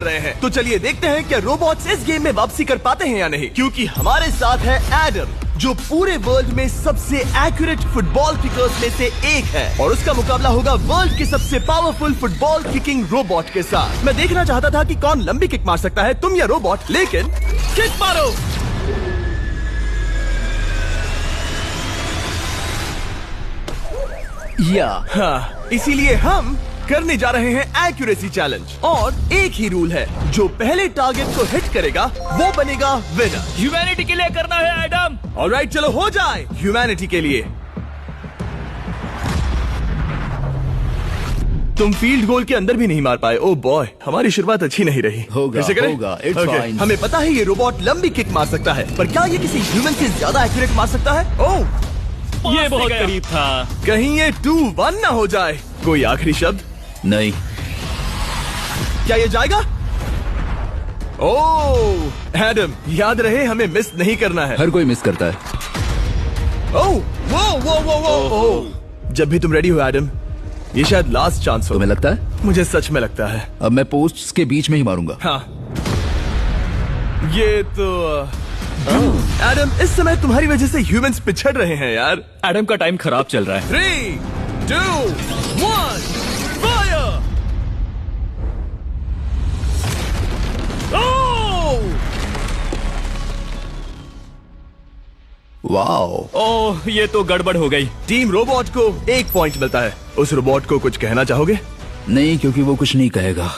रहे हैं। तो चलिए देखते हैं क्या रोबोट्स इस गेम में वापसी कर पाते हैं या नहीं, क्योंकि हमारे साथ है एडम, जो पूरे वर्ल्ड में सबसे एक्यूरेट फुटबॉल किकर्स में से एक है, और उसका मुकाबला होगा वर्ल्ड के सबसे पावरफुल फुटबॉल किकिंग रोबोट के साथ। मैं देखना चाहता था कि कौन लंबी किक मार सकता है, तुम या रोबोट, लेकिन किक मारो। हाँ, इसीलिए हम करने जा रहे हैं एक्यूरेसी चैलेंज, और एक ही रूल है, जो पहले टारगेट को हिट करेगा वो बनेगा विनर। ह्यूमैनिटी के लिए करना है एडम। ऑलराइट, चलो हो जाए ह्यूमैनिटी के लिए। तुम फील्ड गोल के अंदर भी नहीं मार पाए। ओह बॉय, हमारी शुरुआत अच्छी नहीं रही। होगा, कैसे करें? होगा, it's Okay. fine. हमें पता है ये रोबोट लंबी किक मार सकता है, पर क्या ये किसी ह्यूमन से ज्यादा एक्यूरेट मार सकता है? ओह, ये बहुत करीब था। कहीं ये 2-1 ना हो जाए। कोई आखिरी शब्द? नहीं। क्या ये जाएगा? ओह एडम, याद रहे हमें मिस नहीं करना है। हर कोई मिस करता है। ओह वो वो वो वो ओह। जब भी तुम रेडी हो एडम, ये शायद लास्ट चांस हो। तुम्हें लगता है? मुझे सच में लगता है। अब मैं पोस्ट्स के बीच में ही मारूंगा। हाँ, ये तो एडम, इस समय तुम्हारी वजह से ह्यूमंस पिछड़ रहे हैं यार। एडम का टाइम खराब चल रहा है। 3, 2, 1, फायर! वाओ। ओह, ये तो गड़बड़ हो गई। टीम रोबोट को 1 पॉइंट मिलता है। उस रोबोट को कुछ कहना चाहोगे? नहीं, क्योंकि वो कुछ नहीं कहेगा।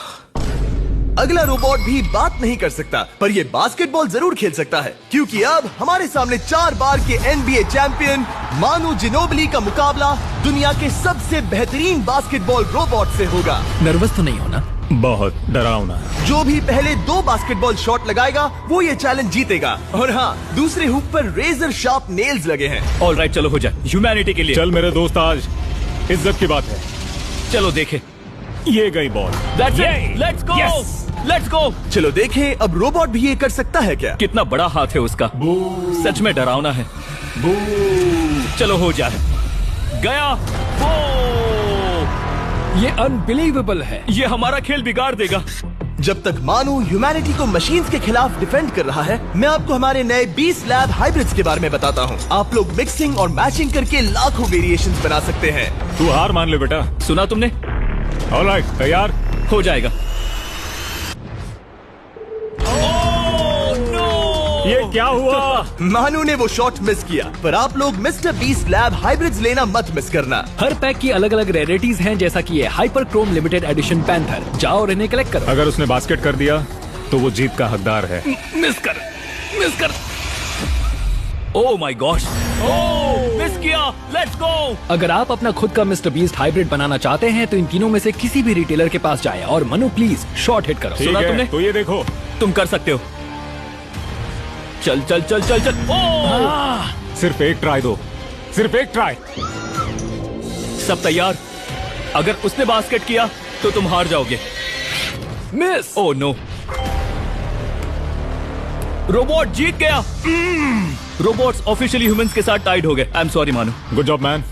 अगला रोबोट भी बात नहीं कर सकता, पर ये बास्केटबॉल जरूर खेल सकता है, क्योंकि अब हमारे सामने 4 बार के NBA चैंपियन मानू जिनोबिली का मुकाबला दुनिया के सबसे बेहतरीन बास्केटबॉल रोबोट से होगा। नर्वस तो नहीं होना? बहुत डरावना। जो भी पहले 2 बास्केटबॉल शॉट लगाएगा वो ये चैलेंज जीतेगा। और हाँ, दूसरे हुक पर रेजर शार्प नेल्स लगे हैं। ऑलराइट, चलो हो जाए ह्यूमैनिटी के लिए। चल मेरे दोस्त, आज इज्जत की बात है। चलो देखे। ये गई ball. That's it. Let's go. Yes. Let's go. चलो देखें अब रोबोट भी ये कर सकता है क्या? कितना बड़ा हाथ है उसका। सच में डरावना है। चलो हो जाए। गया। वो ये अनबिलीवेबल है। ये हमारा खेल बिगाड़ देगा। जब तक मानू ह्यूमैनिटी को मशीन्स के खिलाफ डिफेंड कर रहा है, मैं आपको हमारे नए 20 लैब हाइब्रिड्स के बारे में बताता हूँ। आप लोग मिक्सिंग और मैचिंग करके लाखों वेरिएशंस बना सकते हैं। तू हार मान ले बेटा। सुना तुमने? ऑलराइट, तैयार? हो जाएगा। ये क्या हुआ? मानू ने वो शॉट मिस किया, पर आप लोग मिस्टर 20 लैब हाइब्रिड्स लेना मत मिस करना। हर पैक की अलग अलग रेयरिटीज हैं, जैसा कि ये hyper Chrome limited edition panther. जाओ और इन्हें कलेक्ट करो। अगर उसने बास्केट कर दिया तो वो जीत का हकदार है। मिस कर। Oh my gosh. Oh, miss किया। Let's go. अगर आप अपना खुद का मिस्टर बीस्ट हाइब्रिड बनाना चाहते हैं तो इन तीनों में से किसी भी रिटेलर के पास जाएं और मनु प्लीज शॉट हिट करो। ठीक सुना है, तुमने? तो ये देखो। तुम कर सकते हो। चल चल चल चल चल। ओह, सिर्फ एक ट्राई दो, सिर्फ एक ट्राई। सब तैयार? अगर उसने बास्केट किया तो तुम हार जाओगे। मिस। ओह नो, रोबोट जीत गया। रोबोट्स ऑफिशियली ह्यूमंस के साथ टाइड हो गए। आई एम सॉरी मानू। Good job man.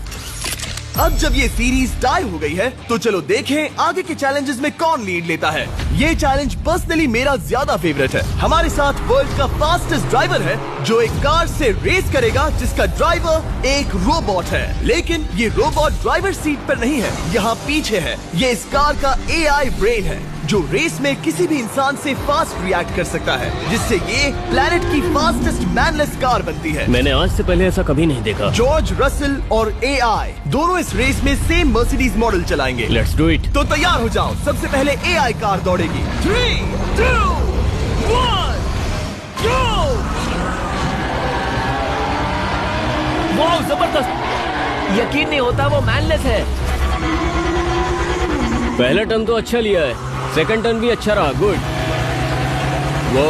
अब जब ये सीरीज टाई हो गई है, तो चलो देखें आगे के चैलेंजेस में कौन लीड लेता है। ये चैलेंज पर्सनली मेरा ज्यादा फेवरेट है। हमारे साथ वर्ल्ड का फास्टेस्ट ड्राइवर है, जो एक कार से रेस करेगा जिसका ड्राइवर एक रोबोट है। लेकिन ये रोबोट ड्राइवर सीट पर नहीं है, यहाँ पीछे है। ये इस कार का AI ब्रेन है, जो रेस में किसी भी इंसान से फास्ट रिएक्ट कर सकता है, जिससे ये प्लेनेट की फास्टेस्ट मैनलेस कार बनती है। मैंने आज से पहले ऐसा कभी नहीं देखा। जॉर्ज रसल और AI दोनों इस रेस में सेम मर्सिडीज मॉडल चलाएंगे। Let's do it. तो तैयार हो जाओ, सबसे पहले AI कार दौड़ेगी। 3, 2, 1, गो! वाह, जबरदस्त। यकीन नहीं होता वो मैनलेस है। पहला टर्न तो अच्छा लिया है, सेकंड टर्न भी अच्छा रहा। गुड। वो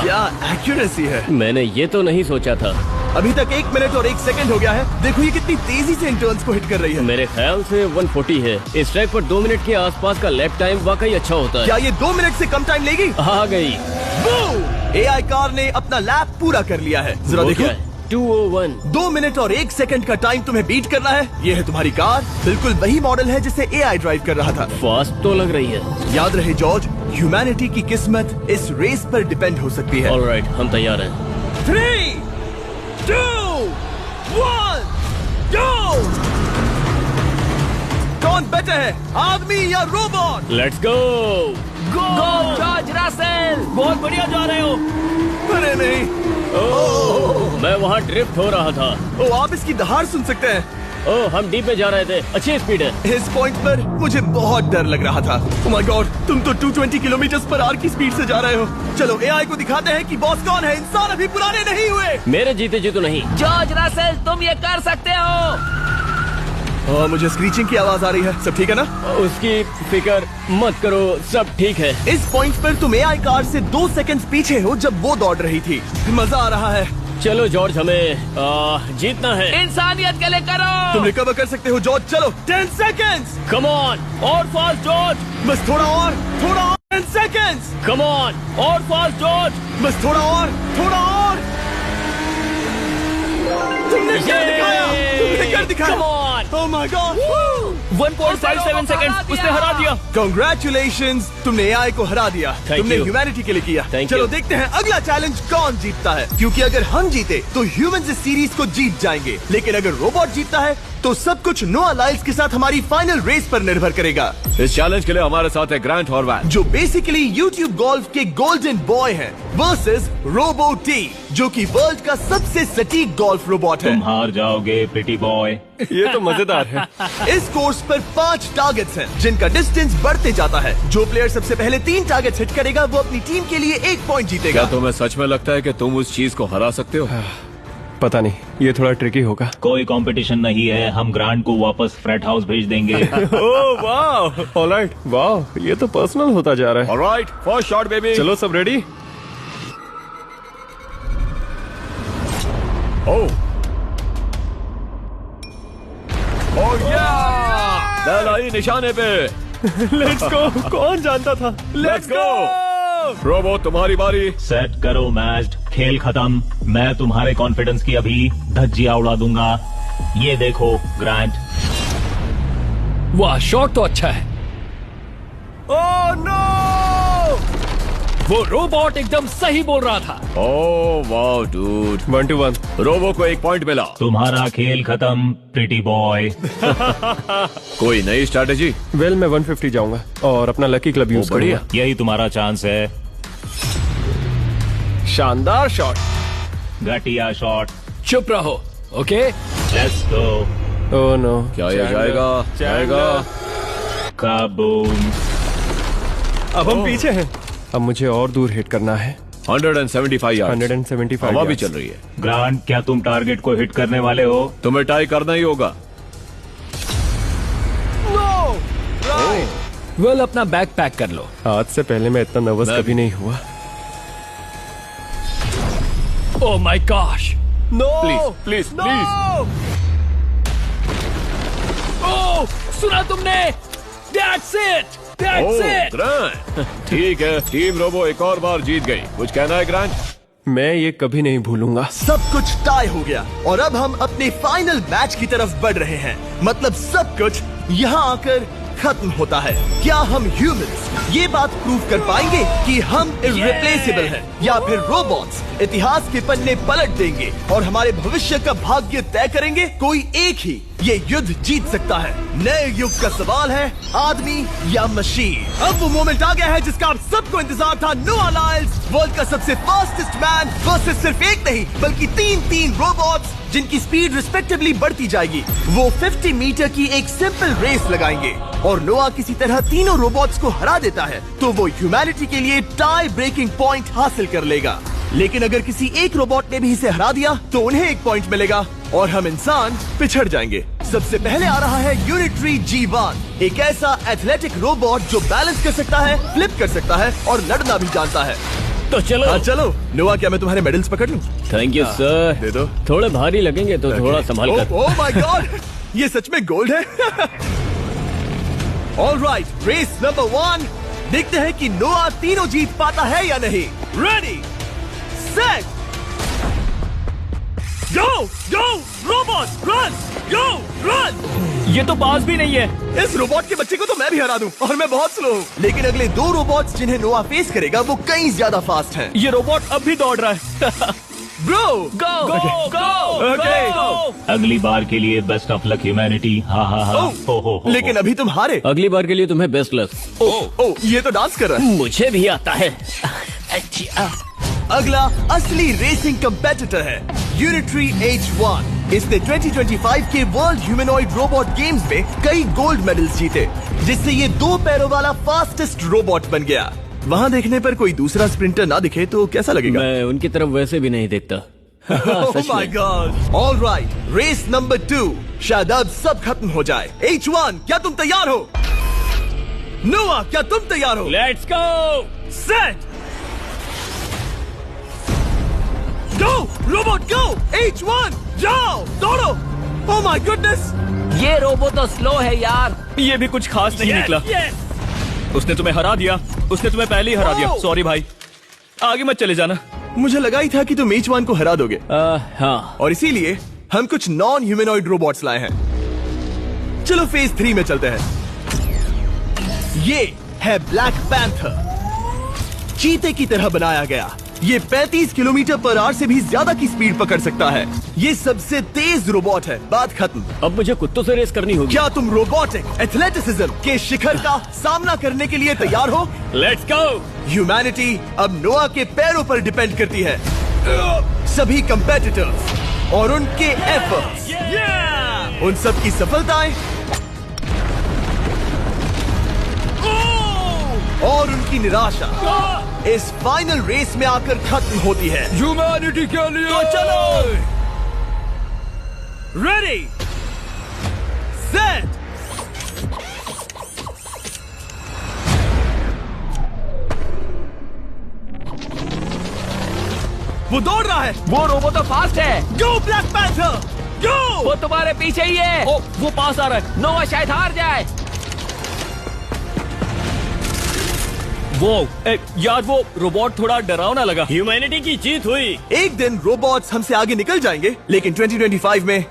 क्या एक्यूरेसी है। मैंने ये तो नहीं सोचा था। अभी तक 1 मिनट और 1 सेकंड हो गया है। देखो ये कितनी तेजी से इन टर्न्स को हिट कर रही है। मेरे ख्याल से 140 है। इस ट्रैक पर 2 मिनट के आसपास का लैप टाइम वाकई अच्छा होता है। क्या ये 2 मिनट से कम टाइम लेगी? आ गई। AI कार ने अपना लैप पूरा कर लिया है। जरा वो देखो। क्या है? 2:01। 2 मिनट और 1 सेकंड का टाइम तुम्हें बीट करना है। ये है तुम्हारी कार, बिल्कुल वही मॉडल है जिसे AI ड्राइव कर रहा था। फास्ट तो लग रही है। याद रहे जॉर्ज, ह्यूमैनिटी की किस्मत इस रेस पर डिपेंड हो सकती है। ऑलराइट, हम तैयार हैं। 3, 2, 1, go! कौन बेटर है, आदमी या robot? Let's go. Go George Russell, बहुत बढ़िया जा रहे हो। अरे नहीं, मैं वहाँ ड्रिफ्ट हो रहा था। ओ आप इसकी दहाड़ सुन सकते हैं। ओह, हम डीप में जा रहे थे। अच्छी स्पीड है। इस पॉइंट पर मुझे बहुत डर लग रहा था। ओह माय गॉड, तुम तो 220 किलोमीटर पर आवर की स्पीड से जा रहे हो। चलो AI को दिखाते हैं कि बॉस कौन है। इंसान अभी पुराने नहीं हुए। मेरे जीते जी तो नहीं। जॉर्ज रसेल, तुम ये कर सकते हो। मुझे स्क्रीचिंग की आवाज आ रही है। सब ठीक है ना? उसकी फिक्र मत करो, सब ठीक है। इस पॉइंट पर तुम AI कार से 2 सेकंड पीछे हो जब वो दौड़ रही थी। मजा आ रहा है। चलो जॉर्ज, हमें जीतना है। इंसानियत के लिए तुम करो। रिकवर कर सकते हो जॉर्ज। चलो 10 सेकंड्स। कम ऑन, और फास्ट जॉर्ज। बस थोड़ा और 10 सेकंड्स। कम ऑन, और फास्ट जॉर्ज। बस थोड़ा और तुमने कर दिखाया। तुमने कर दिखाया। Come on. Oh my God. 1.57 second, उसने हरा दिया। Congratulations, तुमने AI को हरा दिया। Thank तुमने you. ह्यूमैनिटी के लिए किया। Thank चलो you. देखते हैं अगला चैलेंज कौन जीतता है, क्योंकि अगर हम जीते तो ह्यूमंस इस सीरीज को जीत जाएंगे, लेकिन अगर रोबोट जीतता है तो सब कुछ नोआ लाइल्स के साथ हमारी फाइनल रेस पर निर्भर करेगा। इस चैलेंज के लिए हमारे साथ है ग्रांट हॉर्वैट, जो बेसिकली YouTube गोल्फ के गोल्डन बॉय हैं, वर्सेस रोबो टी, जो कि वर्ल्ड का सबसे सटीक गोल्फ रोबोट है। हार जाओगे प्रिटी बॉय। ये तो मजेदार है। इस कोर्स पर 5 टारगेट्स हैं, जिनका डिस्टेंस बढ़ते जाता है। जो प्लेयर सबसे पहले 3 टारगेट्स हिट करेगा वो अपनी टीम के लिए 1 पॉइंट जीतेगा। तुम्हें सच में लगता है कि तुम उस चीज को हरा सकते हो? पता नहीं, ये थोड़ा ट्रिकी होगा। कोई कंपटीशन नहीं है, हम ग्रांट को वापस फ्रेट हाउस भेज देंगे। ओह वाह, ऑलराइट, वाह, ये तो पर्सनल होता जा रहा है। Alright, first shot baby. चलो सब रेडी? ओह दलाई निशाने पे। Let's go. कौन जानता था? Let's go. रोबो, तुम्हारी बारी। सेट करो मैच, खेल खत्म। मैं तुम्हारे कॉन्फिडेंस की अभी धज्जियां उड़ा दूंगा। ये देखो ग्रांट। वाह, शॉट तो अच्छा है। Oh no! वो रोबोट एकदम सही बोल रहा था। ओह वाह डूड। 1 to 1। रोबो को 1 पॉइंट मिला। तुम्हारा खेल खत्म प्रिटी बॉय। कोई नई स्ट्रैटेजी? वेल, मैं 150 जाऊंगा और अपना लकी क्लब यूज बढ़िया। करूंगा। यही तुम्हारा चांस है। शानदार शॉट। घटिया शॉट। चुप रहो, okay? Let's go. Oh no. क्या ये जाएगा? काबूम। अब हम पीछे हैं। अब मुझे और दूर हिट करना है। 175 यार्ड। 175 हवा भी yards। चल रही है। ग्रांट, क्या तुम टारगेट को हिट करने वाले हो? तुम्हें टाई करना ही होगा। वेल, अपना बैग पैक कर लो। आज से पहले मैं इतना नर्वस मैं कभी नहीं हुआ। Oh my gosh. No! Please oh, सुना तुमने? That's it! That's it! Grant, ठीक है, टीम रोबो एक और बार जीत गई। कुछ कहना है ग्रांट? मैं ये कभी नहीं भूलूंगा। सब कुछ टाई हो गया और अब हम अपने फाइनल मैच की तरफ बढ़ रहे हैं। मतलब सब कुछ यहाँ आकर खत्म होता है। क्या हम ह्यूमंस ये बात प्रूव कर पाएंगे कि हम इररिप्लेसेबल हैं, या फिर रोबोट्स इतिहास के पन्ने पलट देंगे और हमारे भविष्य का भाग्य तय करेंगे? कोई एक ही ये युद्ध जीत सकता है। नए युग का सवाल है, आदमी या मशीन। अब वो मोमेंट आ गया है जिसका आप सबको इंतजार था। नोआ लाइल्स, वर्ल्ड का सबसे फास्टेस्ट मैन वर्सेस सिर्फ एक नहीं बल्कि 3 रोबोट्स, जिनकी स्पीड रिस्पेक्टिवली बढ़ती जाएगी। वो 50 मीटर की एक सिंपल रेस लगाएंगे और नोआ किसी तरह तीनों रोबोट्स को हरा देता है तो वो ह्यूमैनिटी के लिए टाई ब्रेकिंग पॉइंट हासिल कर लेगा। लेकिन अगर किसी एक रोबोट ने भी इसे हरा दिया तो उन्हें 1 पॉइंट मिलेगा और हम इंसान पिछड़ जाएंगे। सबसे पहले आ रहा है यूनिट्री G1, एक ऐसा एथलेटिक रोबोट जो बैलेंस कर सकता है, फ्लिप कर सकता है और लड़ना भी जानता है। तो चलो। हाँ चलो। नोआ, क्या मैं तुम्हारे मेडल्स पकड़ लूं? Thank you sir. दे दो। थोड़े भारी लगेंगे तो थोड़ा संभाल कर। ओह माय गॉड, ये सच में गोल्ड है। ऑलराइट, रेस नंबर 1, देखते हैं कि नोआ तीनों जीत पाता है या नहीं। Ready, set, Go! Go! Robot! Run! Go! Run! ये तो पास भी नहीं है। इस रोबोट के बच्चे को तो मैं भी हरा दूं और मैं बहुत स्लो हूँ। लेकिन अगले 2 रोबोट्स जिन्हें नोआ फेस करेगा वो कहीं ज्यादा फास्ट हैं। ये रोबोट अब भी दौड़ रहा है। Bro Go! Go! Go! Okay. Go! अगली बार के लिए बेस्ट ऑफ लक ह्यूमैनिटी। हाँ हाँ हाँ। हो। लेकिन अभी तुम हारे। अगली बार के लिए तुम्हें बेस्ट लक। ओ ये तो डांस कर रहा है। मुझे भी आता है। अगला असली रेसिंग कंपेटिटर है यूनिट्री H1। इसने 2025 के वर्ल्ड ह्यूमनॉइड रोबोट गेम्स में कई गोल्ड मेडल्स जीते, जिससे ये 2 पैरों वाला फास्टेस्ट रोबोट बन गया। वहाँ देखने पर कोई दूसरा स्प्रिंटर ना दिखे तो कैसा लगेगा? मैं उनकी तरफ वैसे भी नहीं देखता। Oh my God! All right, race number 2। शायद अब सब खत्म हो जाए। H1, क्या तुम तैयार हो? नोआ, क्या तुम तैयार हो? Let's go! Set! Go! Robot, go! H1, जाओ! दौड़ो! Oh my goodness! ये रोबो तो स्लो है यार। ये भी कुछ खास नहीं निकला। उसने तुम्हें हरा दिया। उसने तुम्हें पहले ही हरा दिया। सॉरी भाई, आगे मत चले जाना। मुझे लगा ही था कि तुम H1 को हरा दोगे, हाँ। और इसीलिए हम कुछ नॉन ह्यूमनॉइड रोबोट्स लाए हैं। चलो फेज 3 में चलते हैं। ये है ब्लैक पैंथर। चीते की तरह बनाया गया। ये 35 किलोमीटर पर आवर से भी ज्यादा की स्पीड पकड़ सकता है। ये सबसे तेज रोबोट है। बात खत्म। अब मुझे कुत्तों से रेस करनी होगी। क्या तुम रोबोटिक एथलेटिसिज्म के शिखर का सामना करने के लिए तैयार हो? Let's go! ह्यूमैनिटी अब नोआ के पैरों पर डिपेंड करती है। सभी कंपेटिटर्स और उनके एफर्ट्स, उन सब की सफलताएं और उनकी निराशा इस फाइनल रेस में आकर खत्म होती है। ह्यूमैनिटी के लिए तो चलो, रेडी, सेट, वो दौड़ रहा है। वो रोबो तो फास्ट है। गो ब्लैक पैंथर, गो! वो तुम्हारे पीछे ही है। ओ, वो पास आ रहा है। नोआ शायद हार जाए। वो यार, वो रोबोट थोड़ा डरावना लगा। ह्यूमैनिटी की जीत हुई। एक दिन रोबोट्स हमसे आगे निकल जाएंगे, लेकिन 2025 में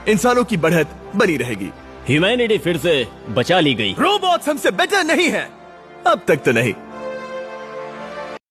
इंसानों की बढ़त बनी रहेगी। ह्यूमैनिटी फिर से बचा ली गई। रोबोट्स हमसे बेटर नहीं है, अब तक तो नहीं।